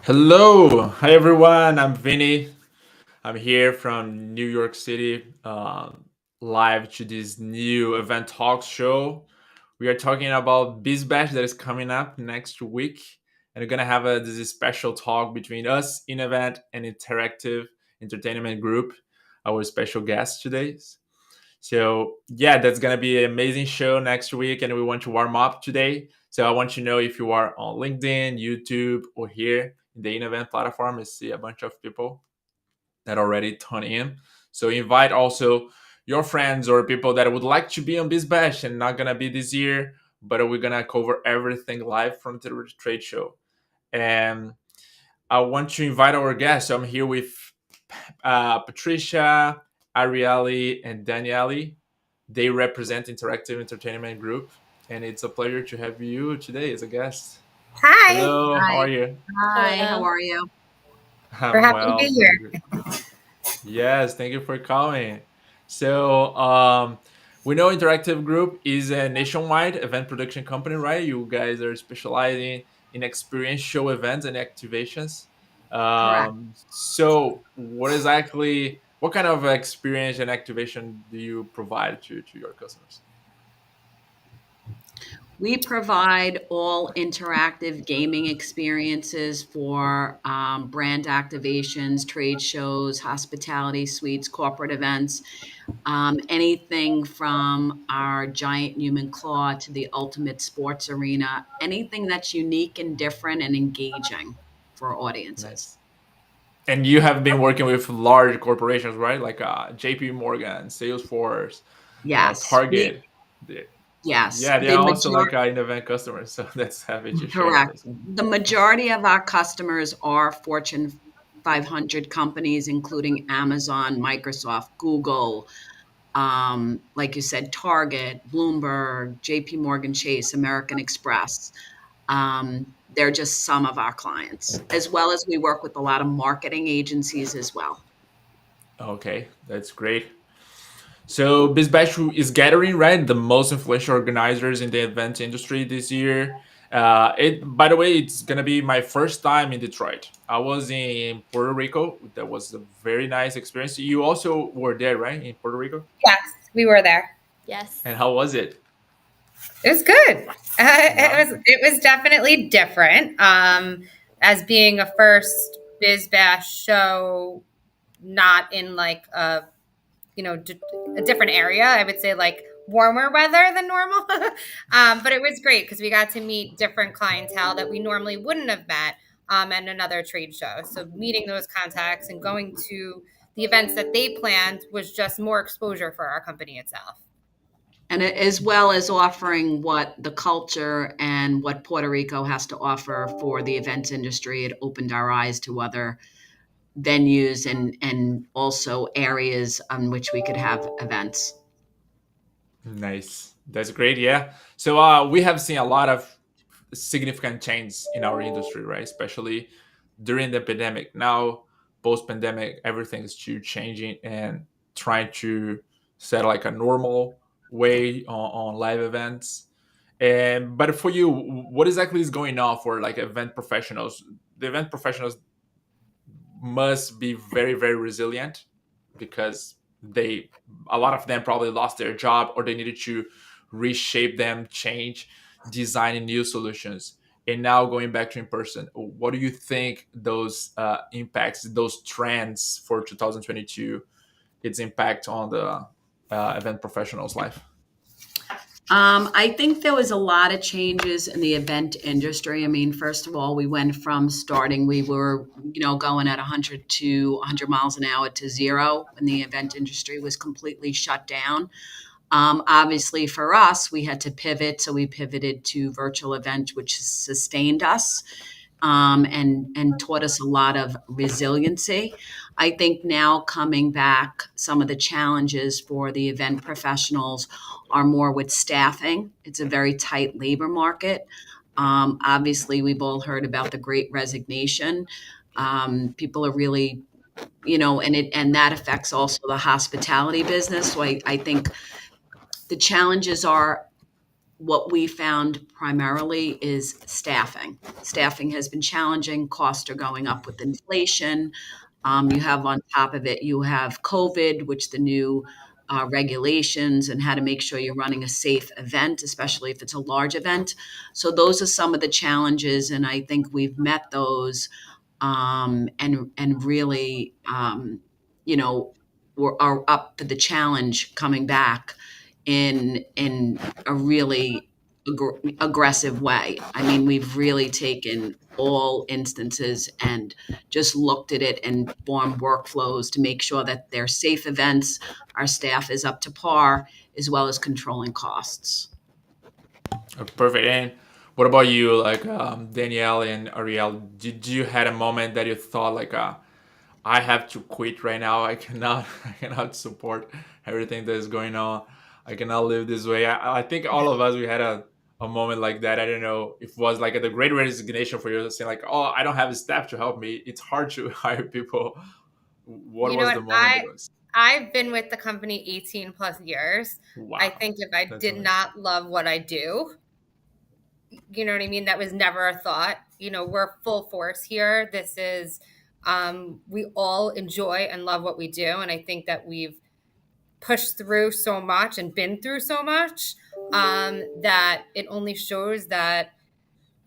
Hello, hi everyone. I'm Vinny. I'm here from New York City, live to this new event talk show. We are talking about BizBash that is coming up next week, and we're gonna have this special talk between us, in event, and Interactive Entertainment Group, our special guest today. So yeah, that's gonna be an amazing show next week, and we want to warm up today. So I want you to know if you are on LinkedIn, YouTube, or here in the event platform, you see a bunch of people that already tune in. So invite also your friends or people that would like to be on this bash and not gonna be this year, but we're gonna cover everything live from the trade show. And I want to invite our guests. So I'm here with Patricia, Ariali, and Daniele. They represent Interactive Entertainment Group, and it's a pleasure to have you today as a guest. Hi, Hello, how Hi. are you? Hi, how hello. are you? We're I'm happy to well, be doing here. good. Yes, thank you for coming. So, we know Interactive Group is a nationwide event production company, right? You guys are specializing in experiential events and activations. Correct. So, what kind of experience and activation do you provide to your customers? We provide all interactive gaming experiences for brand activations, trade shows, hospitality suites, corporate events, anything from our giant human claw to the ultimate sports arena, anything that's unique and different and engaging for audiences. Nice. And you have been working with large corporations, right? Like JP Morgan, Salesforce, Yes, Target. The- yes. Yeah, they The are also like majority. in event customers, so that's happy to share with Correct. us. The majority of our customers are Fortune 500 companies, including Amazon, Microsoft, Google, like you said, Target, Bloomberg, JP Morgan Chase, American Express. They're just some of our clients, as well as we work with a lot of marketing agencies as well. Okay, that's great. So BizBash is gathering, right, the most influential organizers in the event industry this year. By the way, it's gonna be my first time in Detroit. I was in Puerto Rico. That was a very nice experience. You also were there, right, in Puerto Rico? Yes, we were there. And Yes, how was it? it was good. Yeah. It was definitely different. As being a first Biz Bash show, not in like a different area. I would say like warmer weather than normal. But it was great because we got to meet different clientele that we normally wouldn't have met at another trade show. So meeting those contacts and going to the events that they planned was just more exposure for our company itself. And as well as offering what the culture and what Puerto Rico has to offer for the events industry, it opened our eyes to other venues and also areas on which we could have events. Nice. That's great. Yeah. So we have seen a lot of significant change in our industry, right? Especially during the pandemic. Now, post pandemic, everything's changing and trying to set like a normal way on live events. And but for you, what exactly is going on for like event professionals? The event professionals must be very very resilient because they a lot of them probably lost their job or they needed to reshape them, change, designing new solutions, and now going back to in person. What do you think those impacts, those trends for 2022, its impact on the event professionals life? I think there was a lot of changes in the event industry. I mean, first of all, we went from starting, we were, going at 100 to 100 miles an hour to zero when the event industry was completely shut down. Obviously, for us, we had to pivot. So we pivoted to virtual event, which sustained us and taught us a lot of resiliency. I think now coming back, some of the challenges for the event professionals are more with staffing. It's a very tight labor market. Obviously, we've all heard about the Great Resignation. People are really, and that affects also the hospitality business. So I think the challenges are what we found primarily is staffing. Staffing has been challenging. Costs are going up with inflation. You have on top of it, you have COVID, which the new regulations and how to make sure you're running a safe event, especially if it's a large event. So those are some of the challenges, and I think we've met those, and really, you know, are up for the challenge coming back in a really aggressive way. I mean, we've really taken all instances and just looked at it and formed workflows to make sure that they're safe events, our staff is up to par, as well as controlling costs. Perfect. And what about you, like Danielle and Ariel? Did you had a moment that you thought like, I have to quit right now. I cannot, I cannot support everything that is going on. I cannot live this way. I think all of us we had a moment like that. I don't know if it was like the great resignation for you, saying like, oh, I don't have a staff to help me. It's hard to hire people. What You know was what? the moment that was? I've been with the company 18 plus years. I Wow, think if I that's did amazing. not love what I do, you know what I mean? That was never a thought. You know, we're full force here. This is, we all enjoy and love what we do. And I think that we've pushed through so much and been through so much, that it only shows that,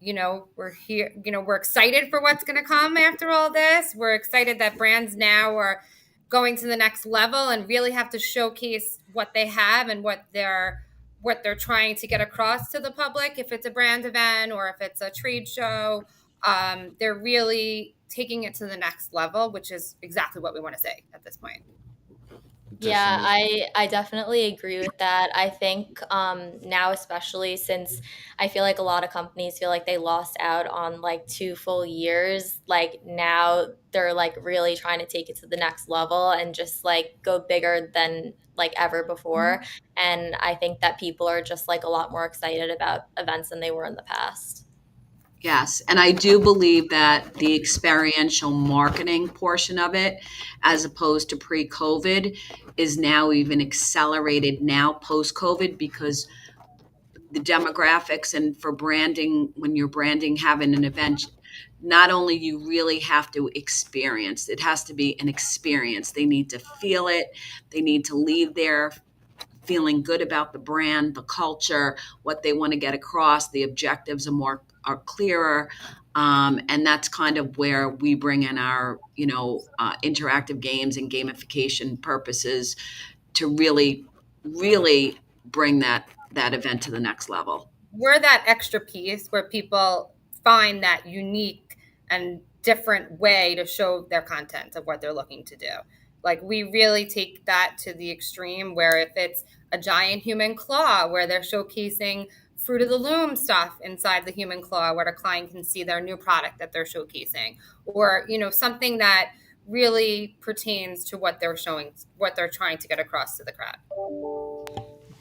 we're here, we're excited for what's going to come after all this. We're excited that brands now are going to the next level and really have to showcase what they have and what they're trying to get across to the public. If it's a brand event or if it's a trade show, they're really taking it to the next level, which is exactly what we want to say at this point. That's Yeah, amazing. I definitely agree with that. I think now, especially since I feel like a lot of companies feel like they lost out on like 2 full years, like now they're like really trying to take it to the next level and just like go bigger than like ever before. And I think that people are just like a lot more excited about events than they were in the past. Yes, and I do believe that the experiential marketing portion of it, as opposed to pre-COVID, is now even accelerated now post-COVID because the demographics and for branding, when you're branding, having an event, not only you really have to experience, it has to be an experience. They need to feel it. They need to leave there feeling good about the brand, the culture, what they want to get across. The objectives are clearer, and that's kind of where we bring in our interactive games and gamification purposes to really bring that event to the next level. We're that extra piece where people find that unique and different way to show their content of what they're looking to do. Like we really take that to the extreme where if it's a giant human claw where they're showcasing fruit of the loom stuff inside the human claw where the client can see their new product that they're showcasing, or something that really pertains to what they're showing, what they're trying to get across to the crowd.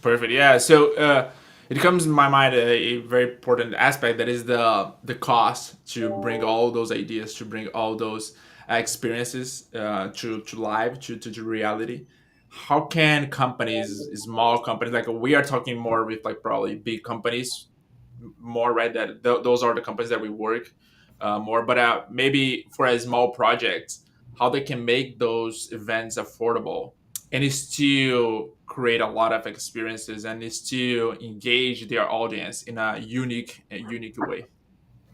Perfect. Yeah. So it comes in my mind a very important aspect that is the cost to bring all those ideas, to bring all those experiences to live, to reality. How can companies, small companies, like we are talking more with like probably big companies, more right? That those are the companies that we work more, but maybe for a small project, how they can make those events affordable and is to create a lot of experiences and is to engage their audience in a unique way.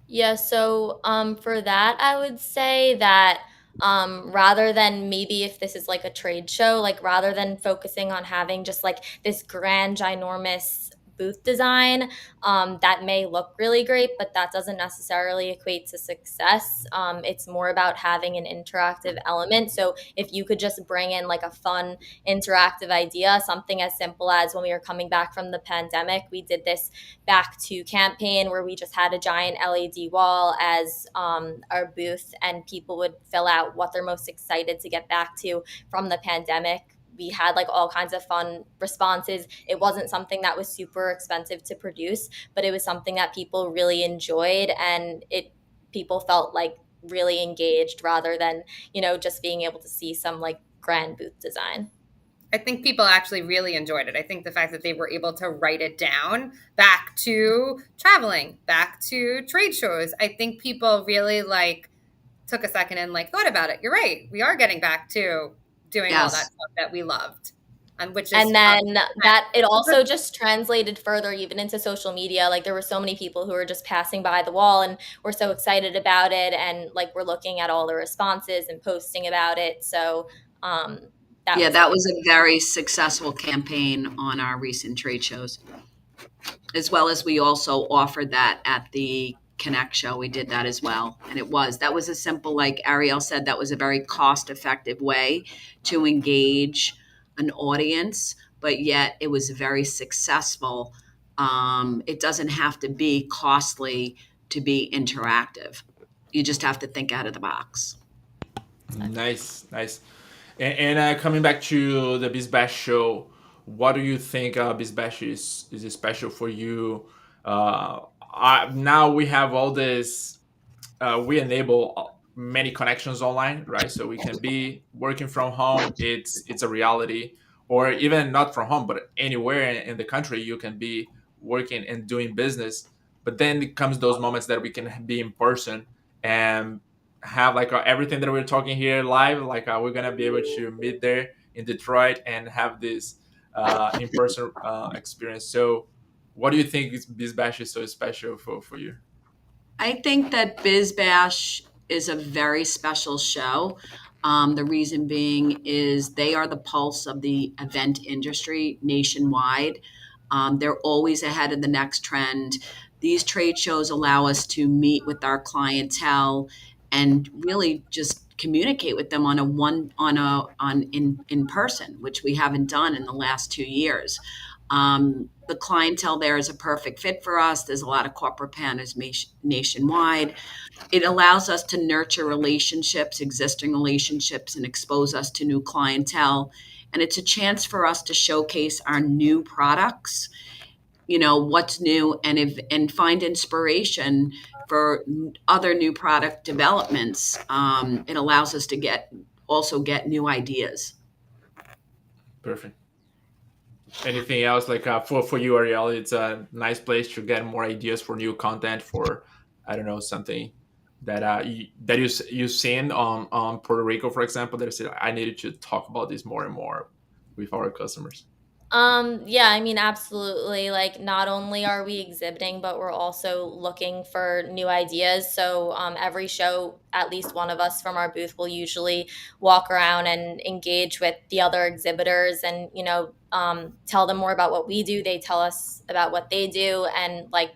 Yeah, so for that, I would say that rather than maybe if this is like a trade show, like rather than focusing on having just like this grand, ginormous booth design that may look really great, but that doesn't necessarily equate to success. It's more about having an interactive element. So if you could just bring in like a fun, interactive idea, something as simple as when we were coming back from the pandemic, we did this back to campaign where we just had a giant LED wall as our booth, and people would fill out what they're most excited to get back to from the pandemic. We had like all kinds of fun responses. It wasn't something that was super expensive to produce, but it was something that people really enjoyed, and it people felt like really engaged rather than just being able to see some like grand booth design. I think people actually really enjoyed it. I think the fact that they were able to write it down back to traveling, back to trade shows. I think people really like took a second and like thought about it. You're right. We are getting back to doing all that Yes. stuff that we loved. And which is And then that it obviously also just translated further even into social media. Like there were so many people who were just passing by the wall and were so excited about it, and like we're looking at all the responses and posting about it. So um, that Yeah, was that like a was a very successful campaign on our recent trade shows, as well as we also offered that at the Connect show. We did that as well. And that was a simple, like Ariel said, that was a very cost effective way to engage an audience, but yet it was very successful. It doesn't have to be costly to be interactive. You just have to think out of the box. exactly. Nice, nice. And coming back to the BizBash show, what do you think BizBash is special for you? Now we have all this. We enable many connections online, right? So we can be working from home. It's a reality, or even not from home, but anywhere in the country you can be working and doing business. But then it comes those moments that we can be in person and have like everything that we're talking here live. Like we're gonna be able to meet there in Detroit and have this in person experience. So, what do you think BizBash is so special for you? I think that Biz Bash is a very special show. The reason being is they are the pulse of the event industry nationwide. They're always ahead of the next trend. These trade shows allow us to meet with our clientele and really just communicate with them on a one on in person, which we haven't done in the last 2 years. The clientele there is a perfect fit for us. There's a lot of corporate partners nationwide. It allows us to nurture relationships, existing relationships, and expose us to new clientele. And it's a chance for us to showcase our new products, what's new, and find inspiration for other new product developments. It allows us to get new ideas. Perfect. Anything else like for you, Ariel? It's a nice place to get more ideas for new content for I don't know something that you've seen on Puerto Rico, for example. That said, I needed to talk about this more and more with our customers. Yeah, I mean, absolutely. Like, not only are we exhibiting, but we're also looking for new ideas. So, every show, at least one of us from our booth will usually walk around and engage with the other exhibitors and, tell them more about what we do. They tell us about what they do and, like,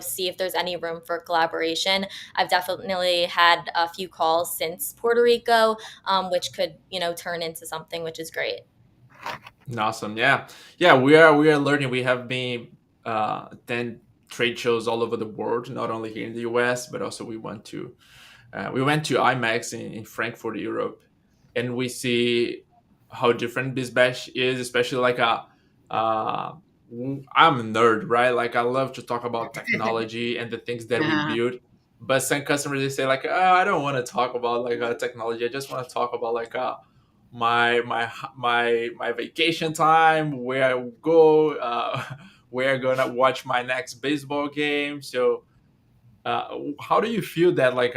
see if there's any room for collaboration. I've definitely had a few calls since Puerto Rico, which could, turn into something, which is great. Awesome. Yeah. Yeah. We are learning. We have been attend trade shows all over the world, not only here in the US, but also we went to IMAX in Frankfurt, Europe, and we see how different BizBash is, especially like uh, I'm a nerd, right? Like I love to talk about technology and the things that we Uh, build. But some customers they say like, oh, I don't want to talk about like technology. I just want to talk about like my vacation time, where I go, where I'm gonna watch my next baseball game. So how do you feel that like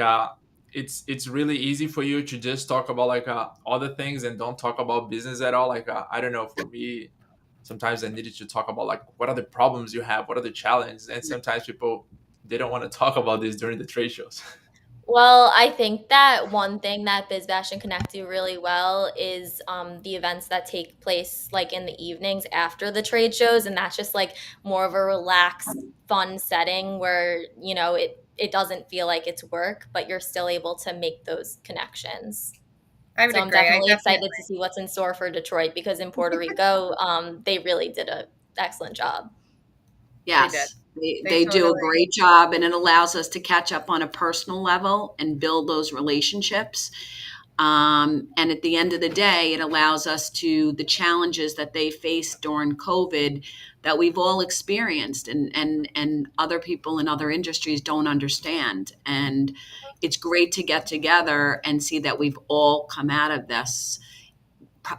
it's really easy for you to just talk about like other things and don't talk about business at all? Like I don't know, for me sometimes I needed to talk about like what are the problems you have, what are the challenges, and sometimes people they don't want to talk about this during the trade shows. Well, I think that one thing that BizBash and Connect do really well is the events that take place like in the evenings after the trade shows, and that's just like more of a relaxed, fun setting where it doesn't feel like it's work, but you're still able to make those connections. I would So I'm agree. I definitely definitely excited to see what's in store for Detroit because in Puerto Rico, they really did a excellent job. they did. yes, they, They they do a totally great job, and it allows us to catch up on a personal level and build those relationships. And at the end of the day, it allows us to the challenges that they faced during COVID that we've all experienced, and other people in other industries don't understand. And it's great to get together and see that we've all come out of this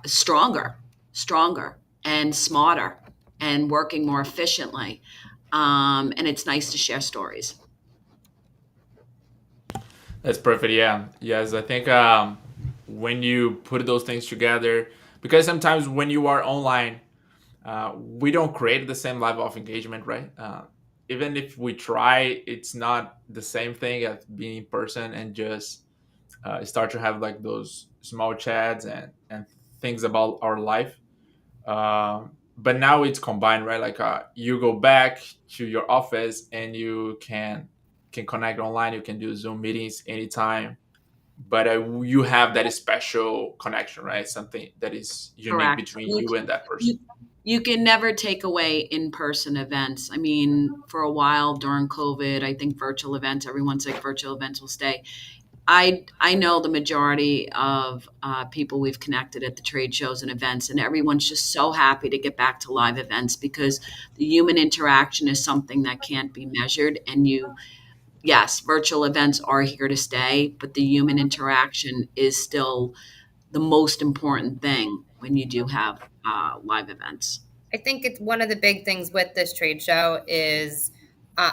stronger. stronger and smarter and working more efficiently. And it's nice to share stories. That's perfect. Yeah. Yes, I think when you put those things together, because sometimes when you are online, we don't create the same level of engagement, right? Even if we try, it's not the same thing as being in person and just start to have like those small chats and things about our life. But now it's combined, right? Like you go back to your office and you can connect online. You can do Zoom meetings anytime, but you have that special connection, right? Something that is unique Correct. between you and that person. You, you can never take away in-person events. I mean, for a while during COVID, I think virtual events, everyone's like virtual events will stay. I know the majority of people we've connected at the trade shows and events, and everyone's just so happy to get back to live events because the human interaction is something that can't be measured. And yes, virtual events are here to stay, but the human interaction is still the most important thing when you do have live events. I think it's one of the big things with this trade show is,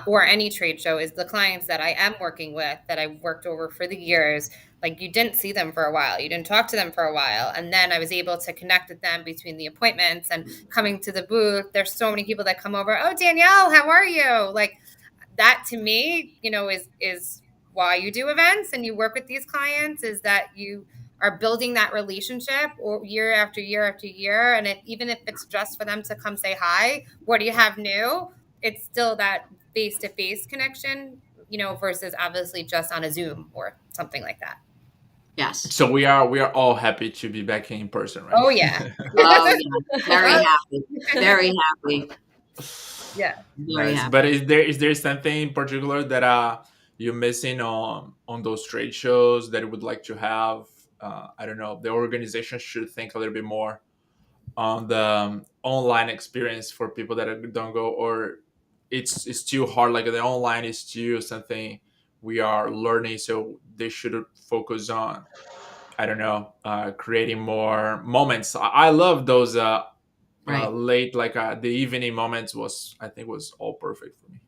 or any trade show, is the clients that I am working with that I've worked over for the years. Like you didn't see them for a while, you didn't talk to them for a while, and then I was able to connect with them between the appointments and coming to the booth. There's so many people that come over. Oh, Danielle, how are you? Like that to me, is why you do events and you work with these clients, is that you are building that relationship or year after year after year. And even if it's just for them to come say hi, what do you have new? It's still that face-to-face connection, versus obviously just on a Zoom or something like that. Yes. So we are all happy to be back in person, right? Oh yeah. Oh, yeah. Very happy. Very happy. Yeah. Very Nice. happy. But is there something in particular that you're missing on those trade shows that you would like to have? I don't know. The organization should think a little bit more on the online experience for people that don't go, or it's too hard. Like the online is still something we are learning, so they should focus on, I don't know, creating more moments. I love those Right. late, like the evening moments was, I think, was all perfect for me.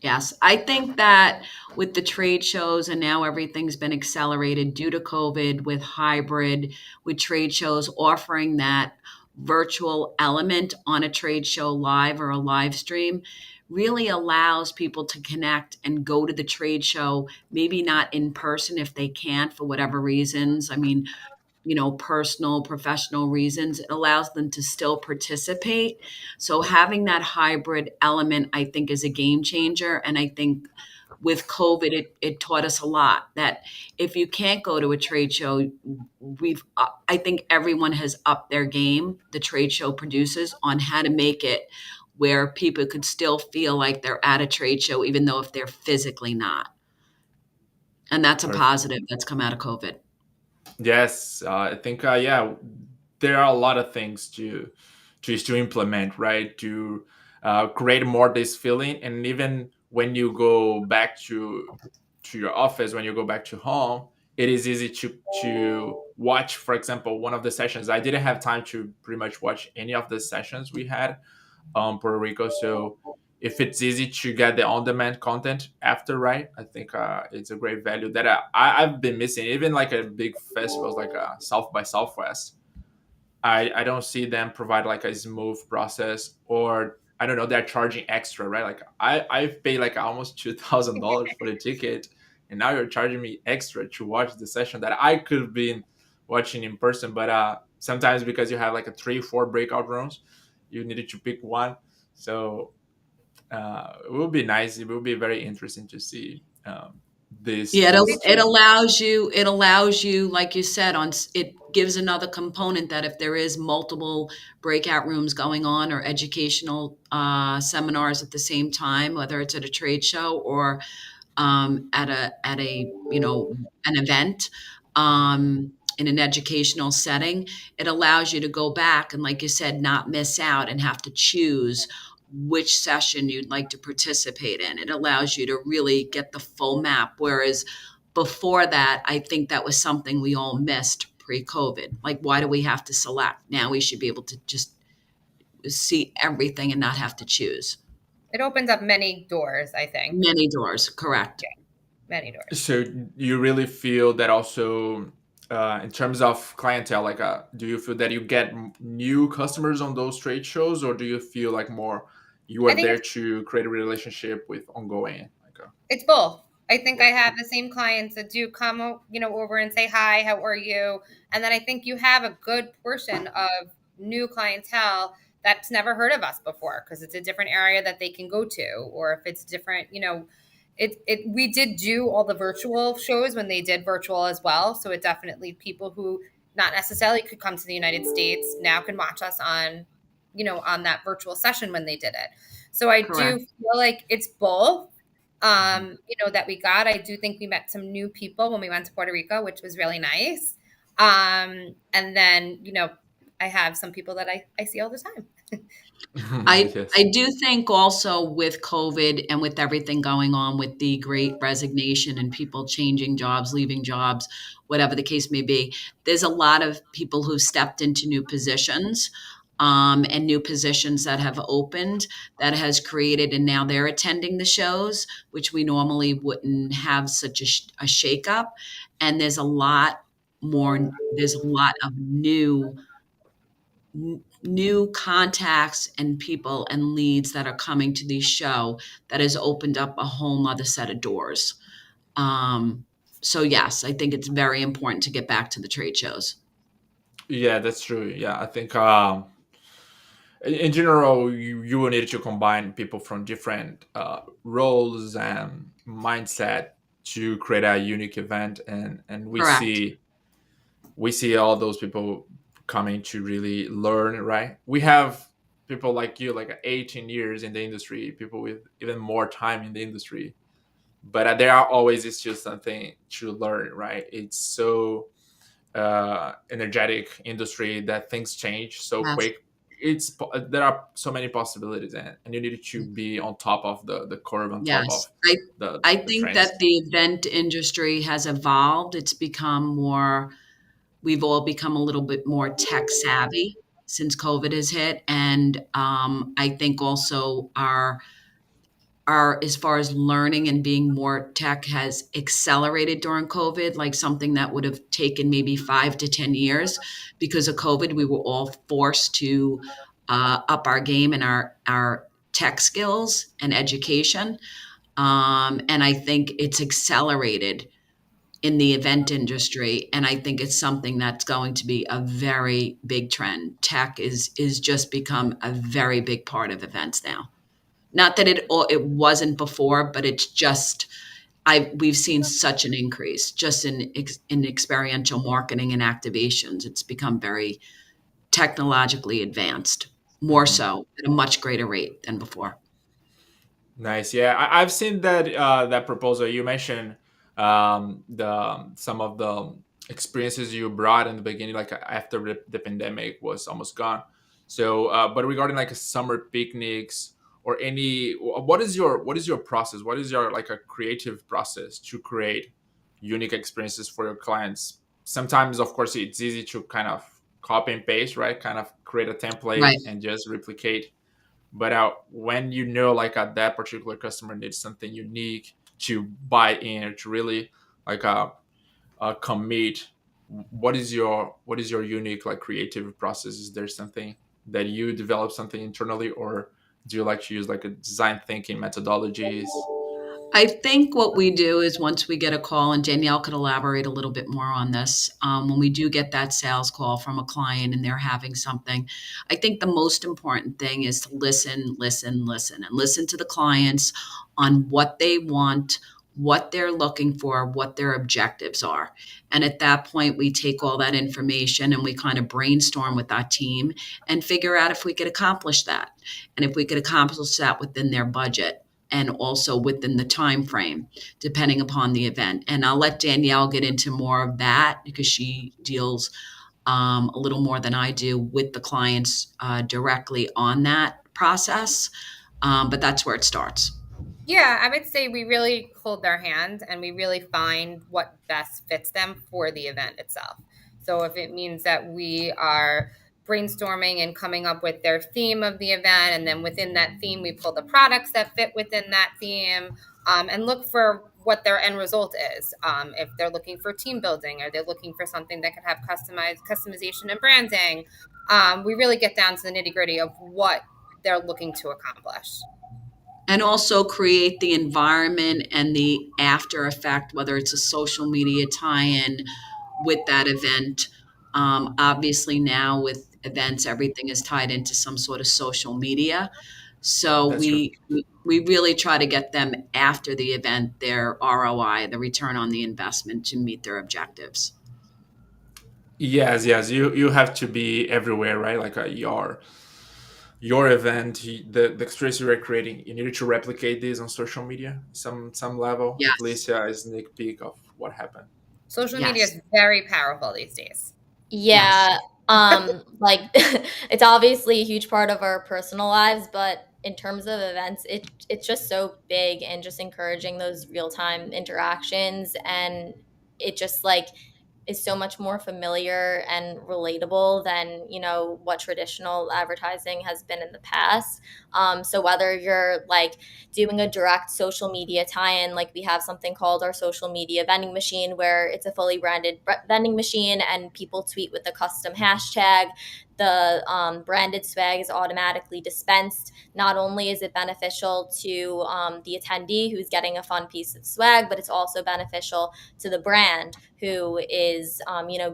Yes, I think that with the trade shows and now everything's been accelerated due to COVID with hybrid, with trade shows offering that virtual element on a trade show live or a live stream really allows people to connect and go to the trade show, maybe not in person if they can't for whatever reasons. I mean, personal, professional reasons, it allows them to still participate. So having that hybrid element, I think, is a game changer. And I think with COVID, it taught us a lot that if you can't go to a trade show, I think everyone has upped their game, the trade show producers, on how to make it where people could still feel like they're at a trade show, even though if they're physically not. And that's a Perfect. positive that's come out of COVID. Yes, I think yeah, there are a lot of things to implement, right? To create more this feeling, and even when you go back to your office, when you go back to home, it is easy to watch. For example, one of the sessions, I didn't have time to pretty much watch any of the sessions we had Puerto Rico. So if it's easy to get the on-demand content after, right? I think it's a great value that I've been missing. Even like a big festivals like South by Southwest, I don't see them provide like a smooth process, or I don't know, they're charging extra, right? Like I've paid like almost $2,000 for the ticket, and now you're charging me extra to watch the session that I could have been watching in person. But sometimes because you have like a 3 4 breakout rooms, you needed to pick one. So it will be nice. It will be very interesting to see this Yeah, this it allows you, like you said, it gives another component that if there is multiple breakout rooms going on or educational seminars at the same time, whether it's at a trade show or at a an event in an educational setting, it allows you to go back and, like you said, not miss out and have to choose which session you'd like to participate in. It allows you to really get the full map. Whereas before that, I think that was something we all missed pre-COVID. Like, why do we have to select? Now we should be able to just see everything and not have to choose. It opens up many doors, I think. Many doors, correct. Yeah, many doors. So you really feel that also in terms of clientele, like do you feel that you get new customers on those trade shows, or do you feel like more you I are think there to create a relationship with ongoing? Like it's both. I think I both. have the same clients that do come, over and say hi, how are you? And then I think you have a good portion of new clientele that's never heard of us before because it's a different area that they can go to, or if it's different, it we did do all the virtual shows when they did virtual as well. So it definitely people who not necessarily could come to the United States now can watch us on that virtual session when they did it. So I do Correct. feel like it's both Mhm. that we got. I do think we met some new people when we went to Puerto Rico, which was really nice. And then, I have some people that I see all the time. I Yes. do think also with COVID and with everything going on with the great resignation and people changing jobs, leaving jobs, whatever the case may be, there's a lot of people who stepped into new positions, and new positions that have opened that has created, and now they're attending the shows, which we normally wouldn't have such a shakeup. And there's a lot of new contacts and people and leads that are coming to the show that has opened up a whole nother set of doors. So yes, I think it's very important to get back to the trade shows. Yeah, that's true. Yeah, I think in general, you will need to combine people from different roles and mindset to create a unique event, and Correct. we see all those people coming to really learn. Right, we have people like you, like 18 years in the industry, people with even more time in the industry, but there are always is just something to learn. Right, it's so energetic industry that things change so Yes. quick. There are so many possibilities, and you need to be on top of the curve, on top of Yes. I the think trends. that the event industry has evolved. It's become more, we've all become a little bit more tech savvy since COVID has hit. And I think also our as far as learning and being more tech has accelerated during COVID, like something that would have taken maybe 5 to 10 years. Because of COVID, we were all forced to up our game and our tech skills and education. And I think it's accelerated in the event industry, and I think it's something that's going to be a very big trend. Tech is just become a very big part of events now. Not that it wasn't before, but it's just we've seen such an increase just in experiential marketing and activations. It's become very technologically advanced, more Mhm. so at a much greater rate than before. Nice. Yeah, I've seen that that proposal you mentioned. The some of the experiences you brought in the beginning, like after the pandemic was almost gone. So, but regarding like a summer picnics or any, what is your process? What is your like a creative process to create unique experiences for your clients? Sometimes, of course, it's easy to kind of copy and paste, right? Kind of create a template Right. and just replicate, but when you know like that particular customer needs something unique to buy in or to really like commit, what is your unique like creative process? Is there something that you develop something internally, or do you like to use like a design thinking methodologies? I think what we do is once we get a call, and Danielle could elaborate a little bit more on this, when we do get that sales call from a client and they're having something, I think the most important thing is to listen, listen, listen, and listen to the clients on what they want, what they're looking for, what their objectives are. And at that point, we take all that information and we kind of brainstorm with our team and figure out if we could accomplish that. And if we could accomplish that within their budget and also within the time frame, depending upon the event. And I'll let Danielle get into more of that because she deals a little more than I do with the clients directly on that process. But that's where it starts. Yeah, I would say we really hold their hand and we really find what best fits them for the event itself. So if it means that we are brainstorming and coming up with their theme of the event, and then within that theme, we pull the products that fit within that theme, and look for what their end result is. If they're looking for team building, or they're looking for something that could have customization and branding, we really get down to the nitty gritty of what they're looking to accomplish. And also create the environment and the after effect, whether it's a social media tie-in with that event. Obviously now with events, everything is tied into some sort of social media. So That's true. we really try to get them after the event, their ROI, the return on the investment, to meet their objectives. Yes, yes. You have to be everywhere, right? Like your event, the experience you are creating, you need to replicate this on social media, some level, at Yes. least a sneak peek of what happened. Social media Yes. is very powerful these days. Yes. Yeah, like it's obviously a huge part of our personal lives, but in terms of events, it's just so big and just encouraging those real-time interactions, and it just like is so much more familiar and relatable than, what traditional advertising has been in the past. So whether you're like doing a direct social media tie-in, like we have something called our social media vending machine, where it's a fully branded vending machine and people tweet with a custom hashtag. The branded swag is automatically dispensed. Not only is it beneficial to the attendee who's getting a fun piece of swag, but it's also beneficial to the brand who is,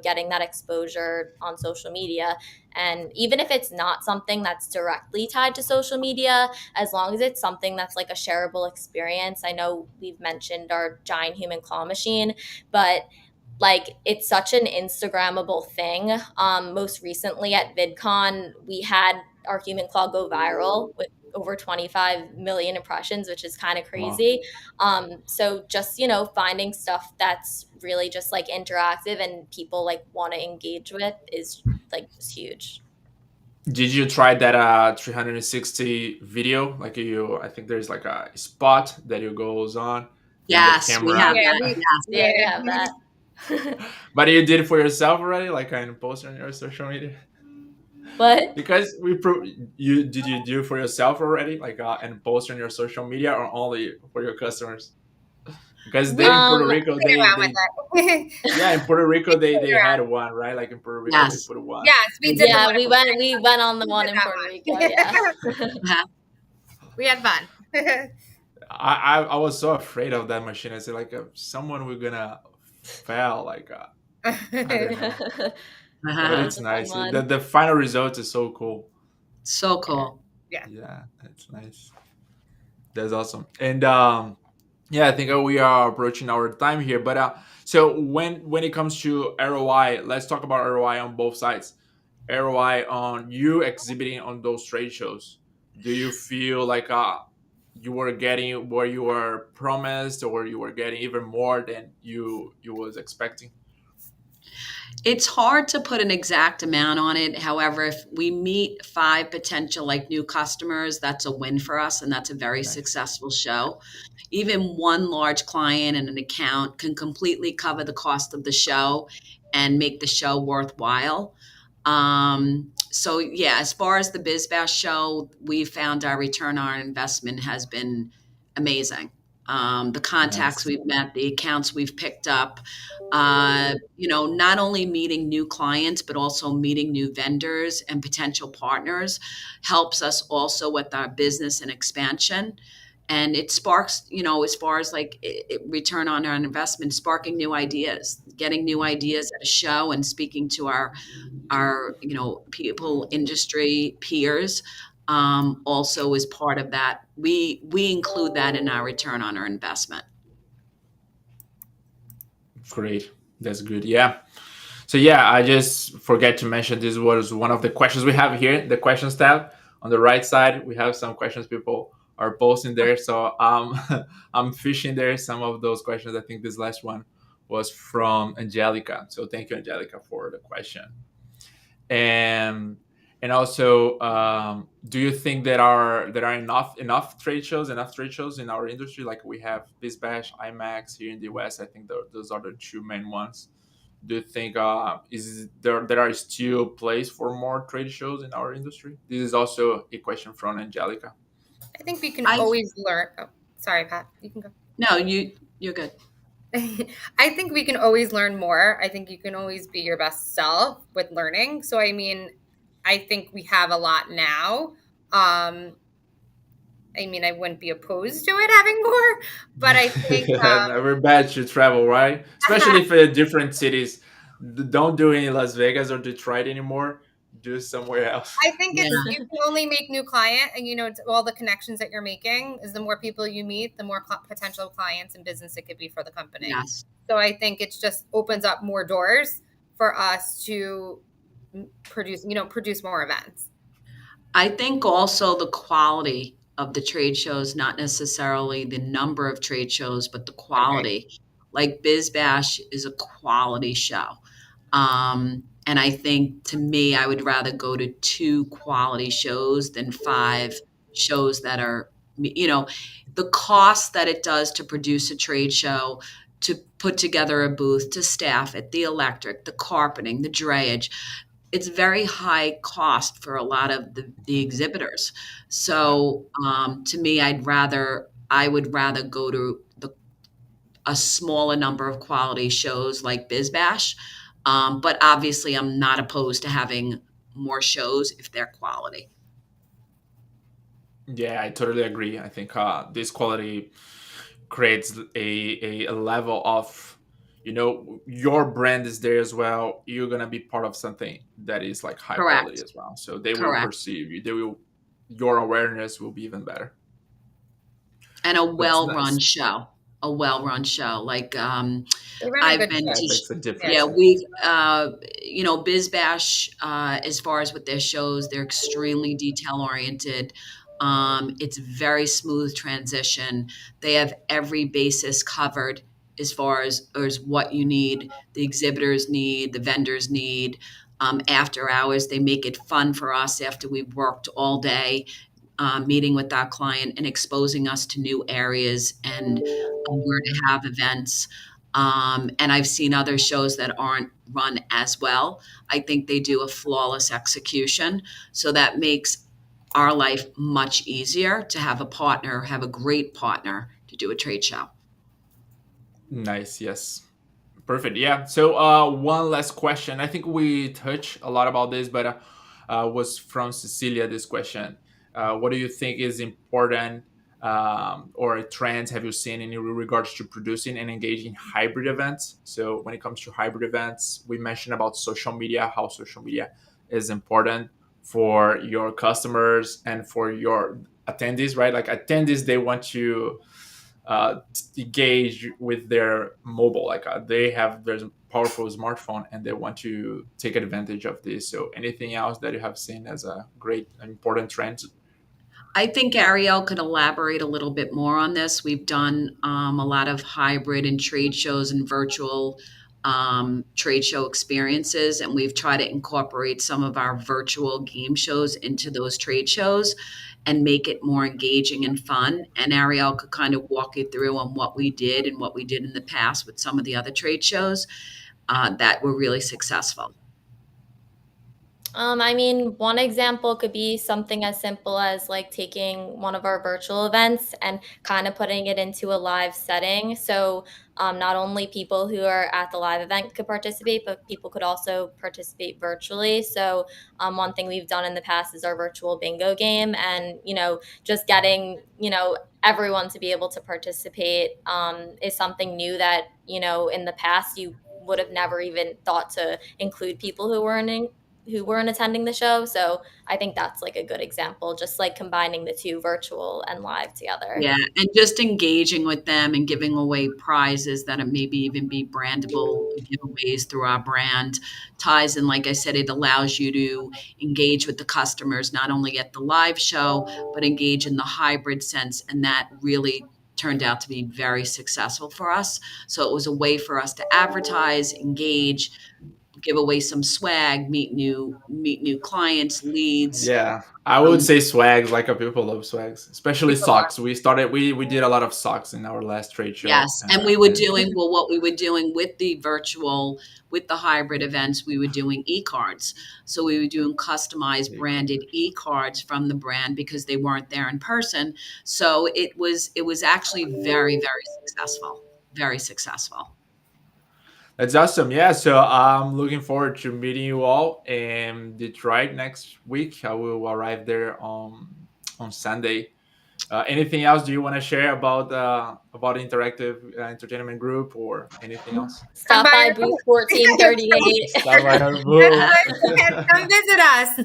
getting that exposure on social media. And even if it's not something that's directly tied to social media, as long as it's something that's like a shareable experience. I know we've mentioned our giant human claw machine, but like it's such an Instagrammable thing. Most recently at VidCon, we had our human claw go viral with over 25 million impressions, which is kind of Wow. crazy. So just, finding stuff that's really just like interactive and people like want to engage with is like just huge. Did you try that 360 video? Like I think there's like a spot that you goes on, then the Yes, we camera. have Yeah, that. we Yes. Yeah, we have yeah. that. But you did it for yourself already, like kind of post on your social media? But Because you do it for yourself already, like and post on your social media, or only for your customers? Because We they in Puerto um Rico, played around with they it. yeah, in Puerto Rico We played they had around. one, right? Like in Puerto Rico they Yes. put one. Yes, we did the yeah, one. we went on the We one did in that Puerto Rico, yeah. one. Uh-huh. We had fun. I was so afraid of that machine. I said like someone we're gonna fail, like I don't know, but Uh-huh. That was it's a fun nice. one. The final result is so cool. So Yeah. cool. Yeah. Yeah, that's nice. That's awesome. And yeah, I think we are approaching our time here. But so when it comes to ROI, let's talk about ROI on both sides. ROI on you exhibiting on those trade shows. Do you feel like you were getting what you were promised, or you were getting even more than you was expecting? It's hard to put an exact amount on it. However, if we meet 5 potential like new customers, that's a win for us, and that's a very Nice. successful show. Even one large client and an account can completely cover the cost of the show and make the show worthwhile. So yeah, as far as the BizBash show, we found our return on our investment has been amazing. The contacts Nice. we've met, the accounts we've picked up, not only meeting new clients, but also meeting new vendors and potential partners helps us also with our business and expansion. And it sparks, as far as like return on our investment, sparking new ideas, getting new ideas at a show and speaking to our people, industry peers, also is part of that. We include that in our return on our investment. Great. That's good. Yeah. So yeah, I just forget to mention this was one of the questions we have here, the questions tab on the right side. We have some questions people are posting there. So I'm fishing there some of those questions. I think this last one was from Angelica. So thank you, Angelica, for the question. And also, do you think there are enough trade shows in our industry? Like we have BizBash, IMAX here in the US. I think those are the two main ones. Do you think is there are still place for more trade shows in our industry? This is also a question from Angelica. I think we can I always learn. Oh, sorry, Pat. You can go. no, you're good. I think we can always learn more. I think you can always be your best self with learning. So, I mean, I think we have a lot now. I mean, I wouldn't be opposed to it having more, but I think, We're bad to travel, right? Especially for different cities. Don't do it in Las Vegas or Detroit anymore. Do it somewhere else. I think Yeah. it's you can only make new client, and all the connections that you're making is the more people you meet, the more potential clients and business it could be for the company. Yes. So I think it just opens up more doors for us to produce more events. I think also the quality of the trade shows, not necessarily the number of trade shows, but the Agree. quality. Like BizBash is a quality show. And I think to me, I would rather go to two quality shows than five shows that are, the cost that it does to produce a trade show, to put together a booth, to staff it, the electric, the carpeting, the drayage, it's very high cost for a lot of the exhibitors. Yeah. So to me, I would rather go to a smaller number of quality shows like BizBash. But obviously, I'm not opposed to having more shows if they're quality. Yeah, I totally agree. I think this quality creates a level of, your brand is there as well. You're gonna be part of something that is like high quality Correct. as well. So they will Correct. perceive you. Your awareness will be even better. And a That's well-run nice. show. A well-run show. Like They run a I've good been Yeah, show. it to makes a Yeah, yeah, difference. we've BizBash, as far as with their shows, they're extremely detail oriented. It's very smooth transition. They have every basis covered as far as what you need, the exhibitors need, the vendors need. After hours, they make it fun for us after we've worked all day, meeting with our client and exposing us to new areas and where to have events. And I've seen other shows that aren't run as well. I think they do a flawless execution. So that makes our life much easier to have a partner, have a great partner to do a trade show. Nice. Yes. Perfect. Yeah. So, one last question. I think we touched a lot about this, but was from Cecilia. This question: what do you think is important, or trends have you seen in regards to producing and engaging hybrid events? So, when it comes to hybrid events, we mentioned about social media, how social media is important for your customers and for your attendees, right? Like attendees, they want to engage with their mobile, like they have their powerful smartphone and they want to take advantage of this. So anything else that you have seen as a great important trend? I think Ariel could elaborate a little bit more on this. We've done a lot of hybrid and trade shows and virtual trade show experiences, and we've tried to incorporate some of our virtual game shows into those trade shows and make it more engaging and fun. And Ariel could kind of walk you through on what we did and what we did in the past with some of the other trade shows that were really successful. I mean, one example could be something as simple as like taking one of our virtual events and kind of putting it into a live setting. So, not only people who are at the live event could participate, but people could also participate virtually. So, one thing we've done in the past is our virtual bingo game, and just getting everyone to be able to participate is something new that in the past you would have never even thought to include people who weren't attending the show. So I think that's like a good example, just like combining the two, virtual and live, together. Yeah, and just engaging with them and giving away prizes that maybe even be brandable giveaways through our brand ties. And like I said, it allows you to engage with the customers, not only at the live show, but engage in the hybrid sense. And that really turned out to be very successful for us. So it was a way for us to advertise, engage, give away some swag, meet new clients, leads. Yeah, I would Um, say swags. Like people love swags, especially People love socks. We did a lot of socks in our last trade show, Yes, and we were and doing well. What we were doing with the virtual, with the hybrid events, we were doing e-cards. So we were doing customized branded e-cards from the brand because they weren't there in person. So it was actually very successful, very successful. that's awesome. Yeah, so I'm looking forward to meeting you all in Detroit next week. I will arrive there on Sunday. Anything else do you want to share about interactive entertainment group or anything else? come Stop by by your booth booth. 1438. Stop by our That's booth. right. Come visit us.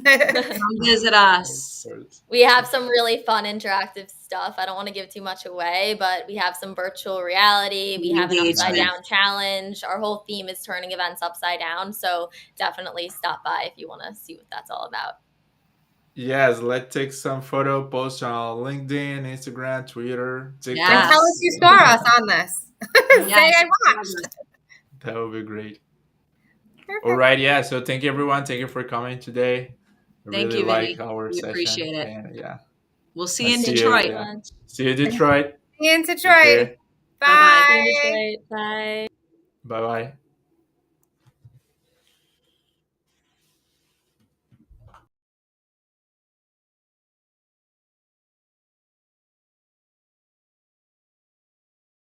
Come visit Of us. course. We have some really fun interactive stuff. I don't want to give too much away, but we have some virtual reality. We have an upside Engagement. down challenge. Our whole theme is turning events upside down. So definitely stop by if you want to see what that's all about. Yes, let's take some photo, post on LinkedIn, Instagram, Twitter, TikTok. And tell us you saw us on this. Say Yes. I watched. That would be great. Perfect. All right, yeah. So thank you, everyone. Thank you for coming today. I Thank really you, like Vinny. our We session, appreciate it. and yeah, We'll see I you in see Thank you. you so Detroit. Yeah, much. see you, Detroit. See you in Take Detroit. care. Bye-bye. See you in Bye. Detroit. Bye. Bye bye.